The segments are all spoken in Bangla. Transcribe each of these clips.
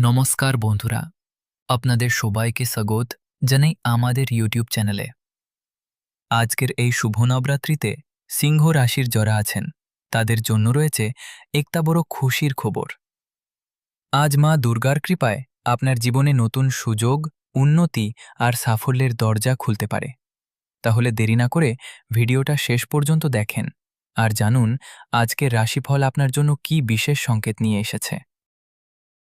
নমস্কার বন্ধুরা, আপনাদের সবাইকে স্বাগত জানাই আমাদের ইউটিউব চ্যানেলে। আজকের এই শুভ নবরাত্রিতে সিংহ রাশির যারা আছেন তাদের জন্য রয়েছে একটা বড় খুশির খবর। আজ মা দুর্গার কৃপায় আপনার জীবনে নতুন সুযোগ, উন্নতি আর সাফল্যের দরজা খুলতে পারে। তাহলে দেরি না করে ভিডিওটা শেষ পর্যন্ত দেখেন আর জানুন আজকের রাশিফল আপনার জন্য কি বিশেষ সংকেত নিয়ে এসেছে।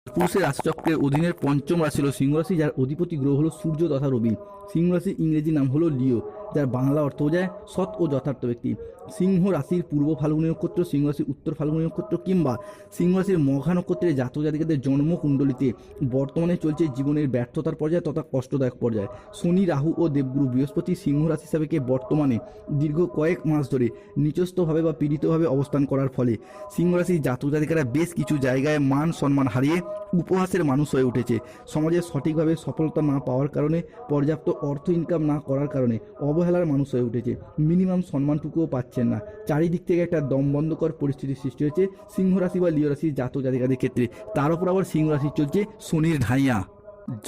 পুরুষের রাশিচক্রের অধীনের পঞ্চম রাশি হল সিংহ রাশি, যার অধিপতি গ্রহ হলো সূর্য তথা রবি। সিংহ রাশির ইংরেজি নাম হলো লিও, যার বাংলা অর্থ বোঝায় সৎ ও যথার্থ ব্যক্তি। সিংহ রাশির পূর্ব ফাল্গুনী নক্ষত্র, সিংহ রাশির উত্তর ফাল্গুনী নক্ষত্র কিংবা সিংহ রাশির মঘা নক্ষত্রের জাতক জাতিকাদের জন্মকুণ্ডলিতে বর্তমানে চলছে জীবনের ব্যর্থতার পর্যায় তথা কষ্টদায়ক পর্যায়। শনি, রাহু ও দেবগুরু বৃহস্পতি সিংহ রাশি হিসাবে বর্তমানে দীর্ঘ কয়েক মাস ধরে নিচস্থভাবে বা পীড়িতভাবে অবস্থান করার ফলে সিংহ রাশির জাতক জাতিকারা বেশ কিছু জায়গায় মান সম্মান হারিয়ে উপহাসের মানুষ হয়ে উঠেছে। সমাজে সঠিকভাবে সফলতা না পাওয়ার কারণে, পর্যাপ্ত অর্থ ইনকাম না করার কারণে অবহেলার মানুষ হয়ে উঠেছে। মিনিমাম সম্মানটুকুও পাচ্ছেন না। চারিদিক থেকে একটা দমবন্ধকর পরিস্থিতির সৃষ্টি হয়েছে সিংহ রাশি বা লিও রাশির জাতক জাতিকাদের ক্ষেত্রে। তার উপর আবার সিংহ রাশি চলছে শনির ঢাইয়া,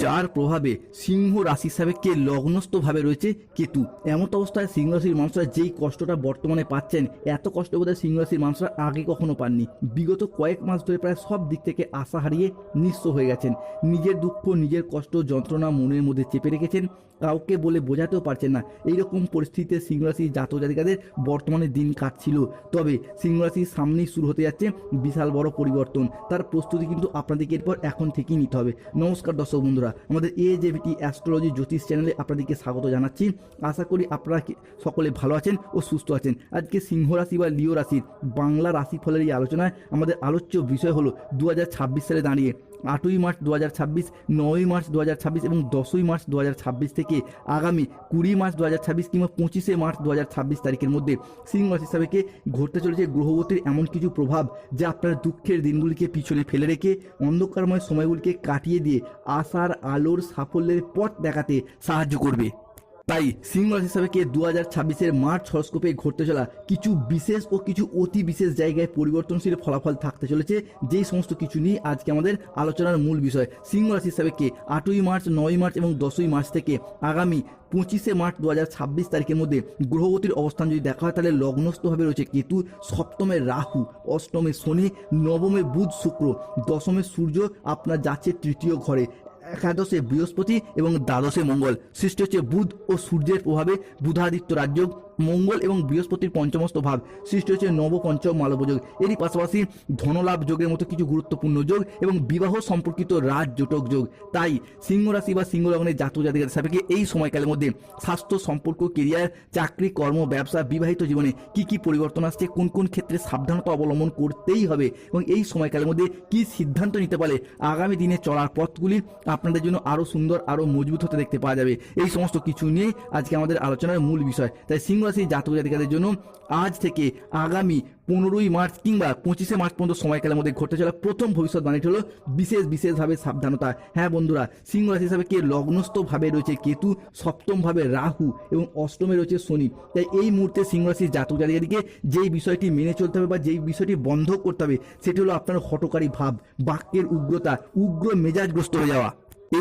যার প্রভাবে সিংহ রাশি হিসাবে লগ্নস্থভাবে রয়েছে কেতু। এমত অবস্থায় সিংহ রাশির মানুষরা যেই কষ্টটা বর্তমানে পাচ্ছেন, এত কষ্ট বোধহয় সিংহ রাশির মানুষরা আগে কখনো পাননি। বিগত কয়েক মাস ধরে প্রায় সব দিক থেকে আশা হারিয়ে নিঃস্ব হয়ে গেছেন। নিজের দুঃখ, নিজের কষ্ট, যন্ত্রণা মনের মধ্যে চেপে রেখেছেন, কাউকে বলে বোঝাতেও পারছেন না। এইরকম পরিস্থিতিতে সিংহ রাশির জাতক জাতিকাদের বর্তমানে দিন কাটছিল। তবে সিংহ রাশির সামনেই শুরু হতে যাচ্ছে বিশাল বড় পরিবর্তন। তার প্রস্তুতি কিন্তু আপনাদেরকে এরপর এখন থেকেই নিতে হবে। নমস্কার দর্শক বন্ধুরা, আমাদের AJVT অ্যাস্ট্রোলজি জ্যোতিষ চ্যানেলে আপনাদেরকে স্বাগত জানাচ্ছি। আশা করি আপনারা সকলে ভালো আছেন ও সুস্থ আছেন। আজকে সিংহ রাশি বা লিও রাশির বাংলা রাশিফলের এই আলোচনায় আমাদের আলোচ্য বিষয় হলো 2026 সালে দাঁড়িয়ে 8ই মার্চ 2026, 9ই মার্চ 2026 এবং 10ই মার্চ 2026 থেকে আগামী 20 মার্চ 2026 কিংবা 25শে মার্চ 2026 তারিখের মধ্যে সিংহ রাশি হিসাবে ঘটতে চলেছে গ্রহগতির এমন কিছু প্রভাব যা আপনার দুঃখের দিনগুলিকে পিছনে ফেলে রেখে অন্ধকারময় সময়গুলিকে কাটিয়ে দিয়ে আশার আলোর সাফল্যের পথ দেখাতে সাহায্য করবে। তাই সিংহ রাশি হিসাবে 2026-এর মার্চ হরস্কোপে ঘটতে চলা কিছু বিশেষ ও কিছু অতি বিশেষ জায়গায় পরিবর্তনশীল ফলাফল থাকতে চলেছে, যেই সমস্ত কিছু নিয়ে আজকে আমাদের আলোচনার মূল বিষয়। সিংহ রাশি হিসাবে 8ই মার্চ, 9ই মার্চ এবং 10ই মার্চ থেকে আগামী 25শে মার্চ 2026 তারিখের মধ্যে গ্রহগতির অবস্থান যদি দেখা হয়, তাহলে লগ্নস্থভাবে রয়েছে কেতু, সপ্তমে রাহু, অষ্টমে শনি, নবমে বুধ শুক্র, দশমে সূর্য আপনার যাচ্ছে তৃতীয় ঘরে, একাদশে বৃহস্পতি এবং দ্বাদশে মঙ্গল। সৃষ্টি হচ্ছে বুধ ও সূর্যের প্রভাবে বুধাদিত্য রাজযোগ, মঙ্গল এবং বৃহস্পতির পঞ্চমস্ত ভাব। সৃষ্টি হচ্ছে নবপঞ্চম মালবযোগ। এরই পাশাপাশি ধনলাভ যোগের মতো কিছু গুরুত্বপূর্ণ যোগ এবং বিবাহ সম্পর্কিত রাজজোটক যোগ। তাই সিংহ রাশি বা সিংহ লগ্নের জাতক জাতিকাদের সাপেক্ষে এই সময়কালের মধ্যে স্বাস্থ্য, সম্পর্ক, কেরিয়ার, চাকরি, কর্ম, ব্যবসা, বিবাহিত জীবনে কি কি পরিবর্তন আসছে, কোন কোন ক্ষেত্রে সাবধানতা অবলম্বন করতেই হবে এবং এই সময়কালের মধ্যে কি সিদ্ধান্ত নিতে পারলে আগামী দিনে চলার পথগুলি আপনাদের জন্য আরও সুন্দর, আরও মজবুত হতে দেখতে পাওয়া যাবে। এই সমস্ত কিছু নিয়ে আজকে আমাদের আলোচনার মূল বিষয়। তাই সিংহ রাশির জাতক জাতিকাদের জন্য আজ থেকে আগামী 15ই মার্চ কিংবা 25শে মার্চ পর্যন্ত সময়কালের মধ্যে ঘটতে চলা প্রথম ভবিষ্যৎবাণীটি হলো বিশেষভাবে সাবধানতা। হ্যাঁ বন্ধুরা, সিংহ রাশি হিসাবে লগ্নস্থভাবে রয়েছে কেতু, সপ্তমভাবে রাহু এবং অষ্টমে রয়েছে শনি। তাই এই মুহূর্তে সিংহ রাশির জাতক জাতিকাদেরকে যেই বিষয়টি মেনে চলতে হবে বা যেই বিষয়টি বন্ধ করতে হবে, সেটি হলো আপনার হঠকারী ভাব, বাক্যের উগ্রতা, উগ্র মেজাজগ্রস্ত হয়ে যাওয়া।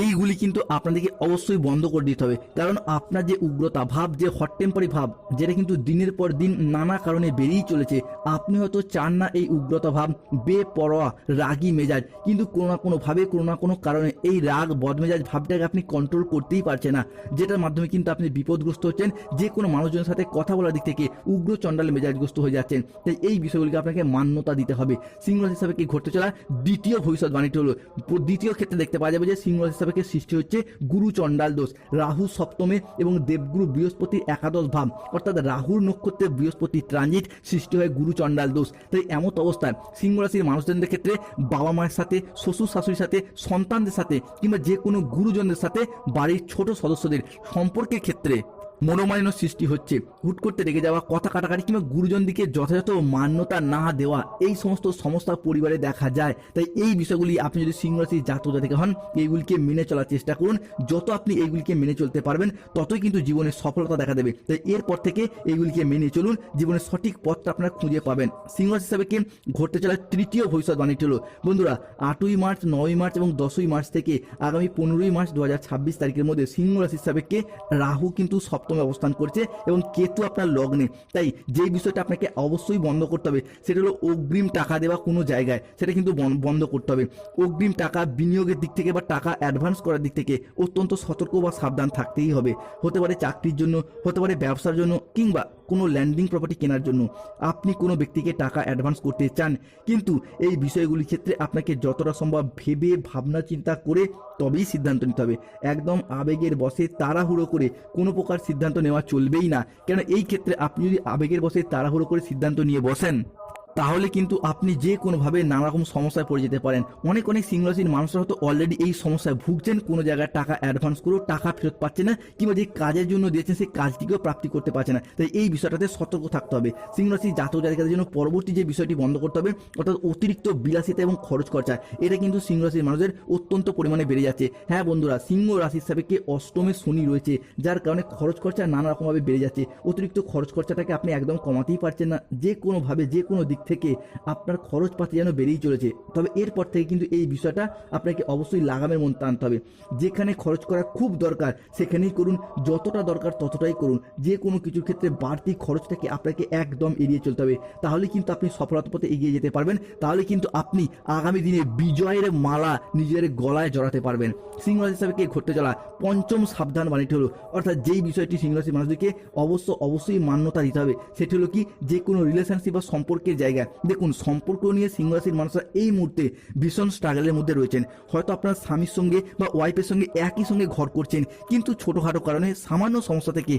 এইগুলি কিন্তু আপনাদেরকে অবশ্যই বন্ধ করে দিতে হবে। কারণ আপনার যে উগ্রতা ভাব, যে হট টেম্পারি ভাব, যেটা কিন্তু দিনের পর দিন নানা কারণে বেড়েই চলেছে। আপনি হয়তো চান না এই উগ্রতা ভাব, বেপরোয়া রাগী মেজাজ, কিন্তু কোনো না কোনোভাবে, কোনো না কোনো কারণে এই রাগ বদমেজাজ ভাবটাকে আপনি কন্ট্রোল করতেই পারছেন না, যেটার মাধ্যমে কিন্তু আপনি বিপদগ্রস্ত হচ্ছেন। যে কোনো মানুষজনের সাথে কথা বলার দিক থেকে উগ্র চণ্ডাল মেজাজগ্রস্ত হয়ে যাচ্ছেন। তাই এই বিষয়গুলিকে আপনাকে মান্যতা দিতে হবে। সিংহ রাশি হিসাবে ঘটতে চলা দ্বিতীয় ভবিষ্যৎবাণীটি হলো, দ্বিতীয় ক্ষেত্রে দেখতে পাওয়া যাবে যে সিংহ রাশি হিসাবে সৃষ্টি হচ্ছে গুরু চণ্ডাল দোষ। রাহু সপ্তমে এবং দেবগুরু বৃহস্পতির একাদশ ভাব, অর্থাৎ রাহুর নক্ষত্রে বৃহস্পতি ট্রানজিট, সৃষ্টি হয় গুরু চণ্ডাল দোষ। তাই এমত অবস্থায় সিংহ রাশির মানুষজনদের ক্ষেত্রে বাবা মায়ের সাথে, শ্বশুর শাশুড়ির সাথে, সন্তানদের সাথে কিংবা যে কোনো গুরুজনদের সাথে, বাড়ির ছোট সদস্যদের সম্পর্কের ক্ষেত্রে মনোমালিন্য সৃষ্টি হচ্ছে, হুট করতে রেগে যাওয়া, কথা কাটাকাটি কিংবা গুরুজনদিকে যথাযথ মান্যতা না দেওয়া, এই সমস্ত সমস্যা পরিবারে দেখা যায়। তাই এই বিষয়গুলি আপনি যদি সিংহ রাশির জাতক জাতিকা হন, এইগুলিকে মেনে চলার চেষ্টা করুন। যত আপনি এইগুলিকে মেনে চলতে পারবেন ততই কিন্তু জীবনে সফলতা দেখা দেবে। তাই এরপর থেকে এইগুলিকে মেনে চলুন, জীবনের সঠিক পথটা আপনারা খুঁজে পাবেন। সিংহ রাশি হিসাবে ঘটতে চলা তৃতীয় ভবিষ্যৎবাণীটি হলো বন্ধুরা 8ই মার্চ, 9ই মার্চ এবং 10ই মার্চ থেকে আগামী 15ই মার্চ 2026 তারিখের মধ্যে সিংহ রাশি হিসাবে রাহু কিন্তু সপ্তমে অবস্থান করছে এবং কেতু আপনার লগ্নে। তাই যে বিষয়টা আপনাকে অবশ্যই বন্ধ করতে হবে সেটা হলো অগ্রিম টাকা দেওয়া কোনো জায়গায়, সেটা কিন্তু বন্ধ করতে হবে। অগ্রিম টাকা বিনিয়োগের দিক থেকে বা টাকা অ্যাডভান্স করার দিক থেকে অত্যন্ত সতর্ক বা সাবধান থাকতেই হবে। হতে পারে চাকরির জন্য, হতে পারে ব্যবসার জন্য, কিংবা কোনো ল্যান্ডিং প্রপার্টি কেনার জন্য আপনি কোনো ব্যক্তিকে টাকা অ্যাডভান্স করতে চান, কিন্তু এই বিষয়গুলির ক্ষেত্রে আপনাকে যতটা সম্ভব ভেবে ভাবনা চিন্তা করে তবেই সিদ্ধান্ত নিতে হবে। একদম আবেগের বশে তাড়াহুড়ো করে কোনো প্রকার সিদ্ধান্ত নেওয়া চলবেই না, কেন এই ক্ষেত্রে আপনি যদি আবেগের বশে তাড়াহুড়ো করে সিদ্ধান্ত নিয়ে বসেন তাহলে কিন্তু আপনি যে কোনোভাবে নানা রকম সমস্যায় পড়ে যেতে পারেন। অনেক সিংহ রাশির মানুষরা হয়তো অলরেডি এই সমস্যায় ভুগছেন, কোনো জায়গায় টাকা অ্যাডভান্স করেও টাকা ফেরত পাচ্ছে না, কিংবা যে কাজের জন্য দিয়েছেন সেই কাজটিকেও প্রাপ্তি করতে পারছে না। তাই এই বিষয়টাতে সতর্ক থাকতে হবে। সিংহ রাশির জাতক জাতিকাদের জন্য পরবর্তী যে বিষয়টি বন্ধ করতে হবে অর্থাৎ অতিরিক্ত বিলাসিতা এবং খরচ খরচা, এটা কিন্তু সিংহ রাশির মানুষের অত্যন্ত পরিমাণে বেড়ে যাচ্ছে। হ্যাঁ বন্ধুরা, সিংহ রাশির সাপেক্ষে অষ্টমে শনি রয়েছে, যার কারণে খরচ খরচা নানা রকমভাবে বেড়ে যাচ্ছে। অতিরিক্ত খরচ খরচাটাকে আপনি একদম কমাতেই পারছেন না, যে কোনোভাবে যে কোনো দিক থেকে আপনার খরচপাতি যেন বেড়েই চলেছে। তবে এরপর থেকে কিন্তু এই বিষয়টা আপনাকে অবশ্যই লাগামের মধ্যে আনতে হবে। যেখানে খরচ করা খুব দরকার সেখানেই করুন, যতটা দরকার ততটাই করুন। যে কোনো কিছুর ক্ষেত্রে বাড়তি খরচটাকে আপনাকে একদম এড়িয়ে চলতে হবে, তাহলে কিন্তু আপনি সফলতার পথে এগিয়ে যেতে পারবেন। তাহলে কিন্তু আপনি আগামী দিনে বিজয়ের মালা নিজের গলায় জড়াতে পারবেন। সিংহ রাশি হিসাবে ঘটতে চলা পঞ্চম সাবধান বাণীটি হলো, অর্থাৎ যেই বিষয়টি সিংহ রাশির মানুষদেরকে অবশ্যই মান্যতা দিতে হবে সেটি হলো কি, যে কোনো রিলেশনশিপ বা সম্পর্কের জায়গায় দেখুন, সম্পর্ক নিয়ে সিংহ রাশির মানুষরা এই মুহূর্তে ভীষণ স্ট্রাগলের মধ্যে রয়েছেন। হয়তো আপনার স্বামীর সঙ্গে বা ওয়াইফের সঙ্গে একই সঙ্গে ঘর করছেন, কিন্তু ছোটোখাটো কারণে সামান্য সমস্যা থেকে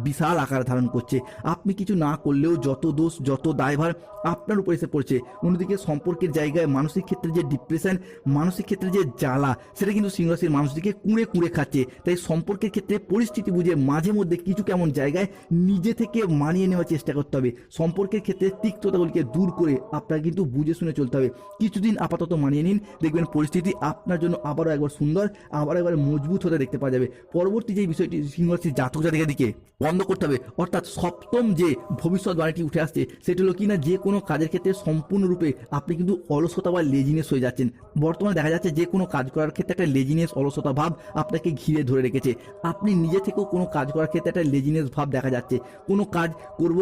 বিশাল আকার ধারণ করছে। আপনি কিছু না করলেও যত দোষ যত দায়ভার আপনার উপর এসে পড়ছে। অন্যদিকে সম্পর্কের জায়গায় মানসিক ক্ষেত্রে যে ডিপ্রেশন, মানসিক ক্ষেত্রে যে জ্বালা, সেটা কিন্তু সিংহ রাশির মানুষদিকে কুঁড়ে কুঁড়ে খাচ্ছে। তাই সম্পর্কের ক্ষেত্রে পরিস্থিতি বুঝে মাঝে মধ্যে কিছু কেমন জায়গায় নিজে থেকে মানিয়ে নেওয়ার চেষ্টা করতে হবে। সম্পর্কের ক্ষেত্রে তিক্ততাগুলিকে দূর করে আপনার কিন্তু বুঝে শুনে চলতে হবে। কিছুদিন আপাতত মানিয়ে নিন, দেখবেন পরিস্থিতি আপনার জন্য আবারও একবার সুন্দর, আবারও একবার মজবুত হতে দেখতে পাওয়া যাবে। পরবর্তী যে বিষয়টি সিংহ রাশির জাতক জাতিকার দিকে বন্ধ করতে হবে, অর্থাৎ সপ্তম যে ভবিষ্যৎবাণীটি উঠে আসছে সেটা হলো কি না, যে কোনো কাজের ক্ষেত্রে সম্পূর্ণরূপে আপনি কিন্তু অলসতা বা লেজিনেস হয়ে যাচ্ছেন। বর্তমানে দেখা যাচ্ছে যে কোনো কাজ করার ক্ষেত্রে একটা লেজিনেস, অলসতা ভাব আপনাকে ঘিরে ধরে রেখেছে। আপনি নিজে থেকেও কোনো কাজ করার ক্ষেত্রে একটা লেজিনেস ভাব দেখা যাচ্ছে। কোনো কাজ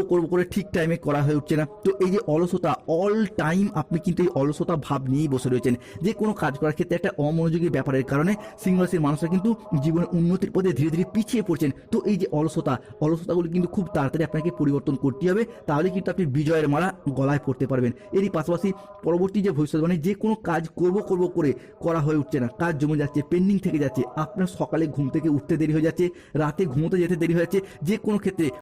করব করে ঠিক টাইমে করা হয়ে উঠছে না। তো এই যে অলসতা, অল টাইম আপনি কিন্তু এই অলসতা ভাব নিয়েই বসে রয়েছেন। যে কোনো কাজ করার ক্ষেত্রে একটা অমনোযোগী ব্যাপারের কারণে সিংহ রাশির মানুষরা কিন্তু জীবনের উন্নতির পথে ধীরে ধীরে পিছিয়ে পড়ছেন। তো এই যে অলসতাগুলো কিন্তু খুব তাড়াতাড়ি আপনাকে পরিবর্তন করতে হবে, তাহলে কিন্তু আপনি বিজয়ের মালা গলায় পড়তে পারবেন। এরই পাশাপাশি পরবর্তী যে ভবিষ্যৎবাণী, যে কোনো কাজ করব করে করা হয়ে উঠছে না, কাজ জমে যাচ্ছে, পেন্ডিং থেকে যাচ্ছে, আপনার সকালে ঘুম থেকে উঠতে দেরি হয়ে যাচ্ছে, রাতে ঘুমোতে যেতে দেরি হয়ে যাচ্ছে, যে কোনো ক্ষেত্রে